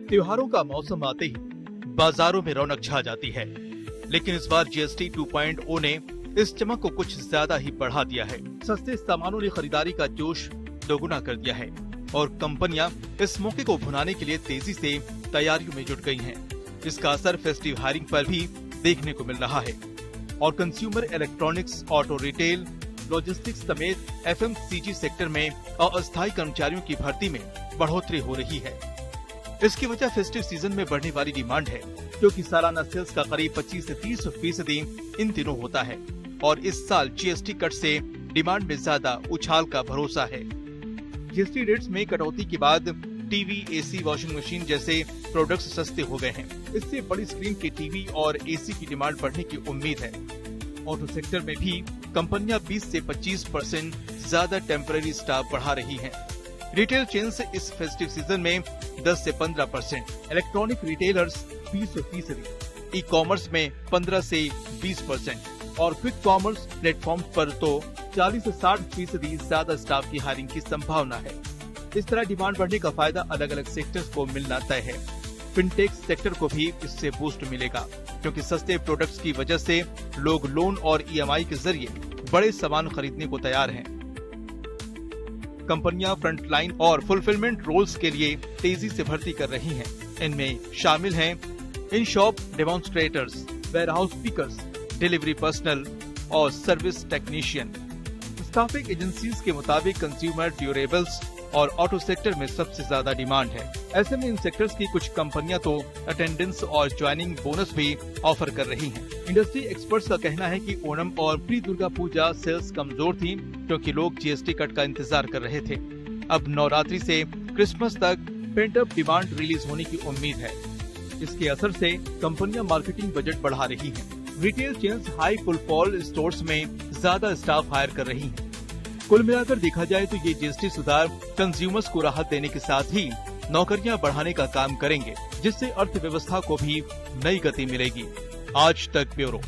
त्योहारों का मौसम आते ही बाजारों में रौनक छा जाती है, लेकिन इस बार जीएसटी 2.0 ने इस चमक को कुछ ज्यादा ही बढ़ा दिया है। सस्ते सामानों ने खरीदारी का जोश दोगुना कर दिया है और कंपनियां इस मौके को भुनाने के लिए तेजी से तैयारियों में जुट गई हैं। इसका असर फेस्टिव हायरिंग पर भी देखने को मिल रहा है और consumer electronics, auto retail, logistics समेत एफएमसीजी सेक्टर में अस्थायी कर्मचारियों की भर्ती में बढ़ोतरी हो रही है। इसकी वजह फेस्टिव सीजन में बढ़ने वाली डिमांड है, क्योंकि सालाना सेल्स का करीब 25 से 30% इन दिनों होता है और इस साल जीएसटी कट से डिमांड में ज्यादा उछाल का भरोसा है। जीएसटी रेट्स में कटौती के बाद टीवी, एसी, वॉशिंग मशीन जैसे प्रोडक्ट्स सस्ते हो गए हैं। इससे बड़ी स्क्रीन के टीवी और एसी की डिमांड बढ़ने की उम्मीद है। ऑटो सेक्टर में भी कंपनियां 20 से 25% ज्यादा टेम्पररी स्टाफ बढ़ा रही हैं। रिटेल चेन्स इस फेस्टिव सीजन में 10 से 15%, इलेक्ट्रॉनिक रिटेलर्स 20%, ई कॉमर्स में 15 से 20% और क्विक कॉमर्स प्लेटफॉर्म पर तो 40 से 60% ज्यादा स्टाफ की हायरिंग की संभावना है। इस तरह डिमांड बढ़ने का फायदा अलग अलग सेक्टर्स को मिलना तय है। फिनटेक सेक्टर को भी इससे बूस्ट मिलेगा, क्योंकि सस्ते प्रोडक्ट्स की वजह से लोग लोन और ईएमआई के जरिए बड़े सामान खरीदने को तैयार हैं। कंपनियां फ्रंटलाइन और फुलफिलमेंट रोल्स के लिए तेजी से भर्ती कर रही हैं। इनमें शामिल हैं in shop demonstrators, warehouse pickers, delivery personal और सर्विस टेक्नीशियन। स्टाफिंग एजेंसीज के मुताबिक कंज्यूमर ड्यूरेबल्स और ऑटो सेक्टर में सबसे ज्यादा डिमांड है। ऐसे में इन सेक्टर्स की कुछ कंपनियां तो अटेंडेंस और ज्वाइनिंग बोनस भी ऑफर कर रही हैं। इंडस्ट्री एक्सपर्ट्स का कहना है कि ओणम और प्री दुर्गा पूजा सेल्स कमजोर थी, क्योंकि लोग जीएसटी कट का इंतजार कर रहे थे। अब नवरात्रि से क्रिसमस तक पेंट अप डिमांड रिलीज होने की उम्मीद है। इसके असर से कंपनियां मार्केटिंग बजट बढ़ा रही हैं। Retail chains high footfall stores में ज्यादा स्टाफ हायर कर रही हैं। कुल मिलाकर देखा जाए तो ये जीएसटी सुधार कंज्यूमर्स को राहत देने के साथ ही नौकरियां बढ़ाने का काम करेंगे, जिससे अर्थव्यवस्था को भी नई गति मिलेगी। आज तक ब्यूरो।